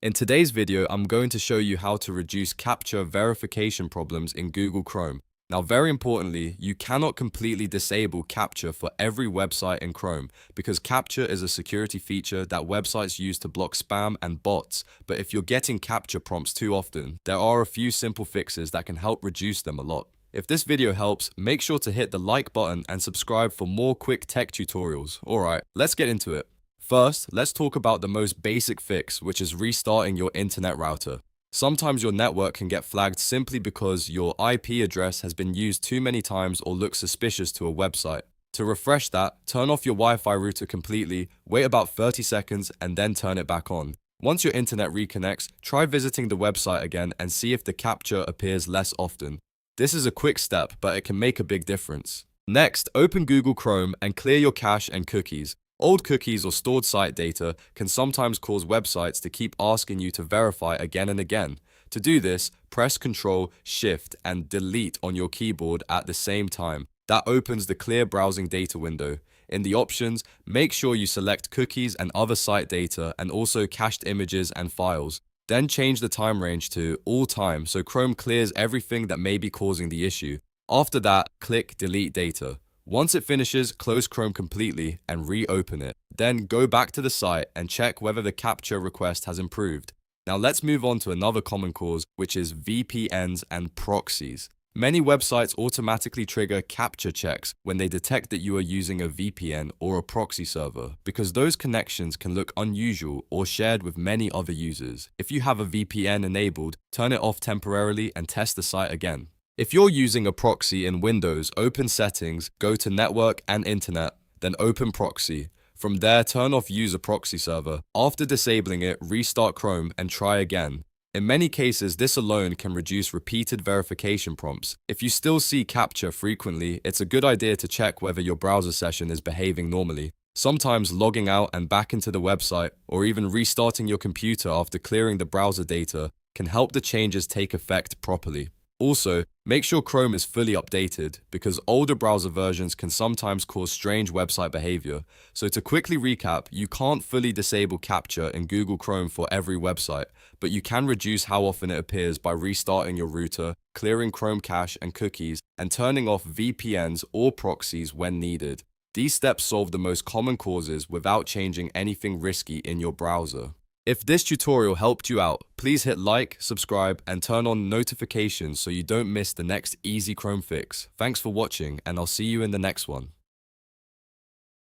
In today's video, I'm going to show you how to reduce CAPTCHA verification problems in Google Chrome. Now, very importantly, you cannot completely disable CAPTCHA for every website in Chrome because CAPTCHA is a security feature that websites use to block spam and bots. But if you're getting CAPTCHA prompts too often, there are a few simple fixes that can help reduce them a lot. If this video helps, make sure to hit the like button and subscribe for more quick tech tutorials. Alright, let's get into it. First, let's talk about the most basic fix, which is restarting your internet router. Sometimes your network can get flagged simply because your IP address has been used too many times or looks suspicious to a website. To refresh that, turn off your Wi-Fi router completely, wait about 30 seconds, and then turn it back on. Once your internet reconnects, try visiting the website again and see if the CAPTCHA appears less often. This is a quick step, but it can make a big difference. Next, open Google Chrome and clear your cache and cookies. Old cookies or stored site data can sometimes cause websites to keep asking you to verify again and again. To do this, press Ctrl, Shift, and Delete on your keyboard at the same time. That opens the Clear Browsing Data window. In the options, make sure you select cookies and other site data and also cached images and files. Then change the time range to All Time so Chrome clears everything that may be causing the issue. After that, click Delete Data. Once it finishes, close Chrome completely and reopen it. Then go back to the site and check whether the CAPTCHA request has improved. Now let's move on to another common cause, which is VPNs and proxies. Many websites automatically trigger CAPTCHA checks when they detect that you are using a VPN or a proxy server, because those connections can look unusual or shared with many other users. If you have a VPN enabled, turn it off temporarily and test the site again. If you're using a proxy in Windows, open Settings, go to Network and Internet, then open Proxy. From there, turn off Use a Proxy Server. After disabling it, restart Chrome and try again. In many cases, this alone can reduce repeated verification prompts. If you still see CAPTCHA frequently, it's a good idea to check whether your browser session is behaving normally. Sometimes logging out and back into the website, or even restarting your computer after clearing the browser data, can help the changes take effect properly. Also, make sure Chrome is fully updated because older browser versions can sometimes cause strange website behavior. So to quickly recap, you can't fully disable CAPTCHA in Google Chrome for every website, but you can reduce how often it appears by restarting your router, clearing Chrome cache and cookies, and turning off VPNs or proxies when needed. These steps solve the most common causes without changing anything risky in your browser. If this tutorial helped you out, please hit like, subscribe, and turn on notifications so you don't miss the next easy Chrome fix. Thanks for watching, and I'll see you in the next one.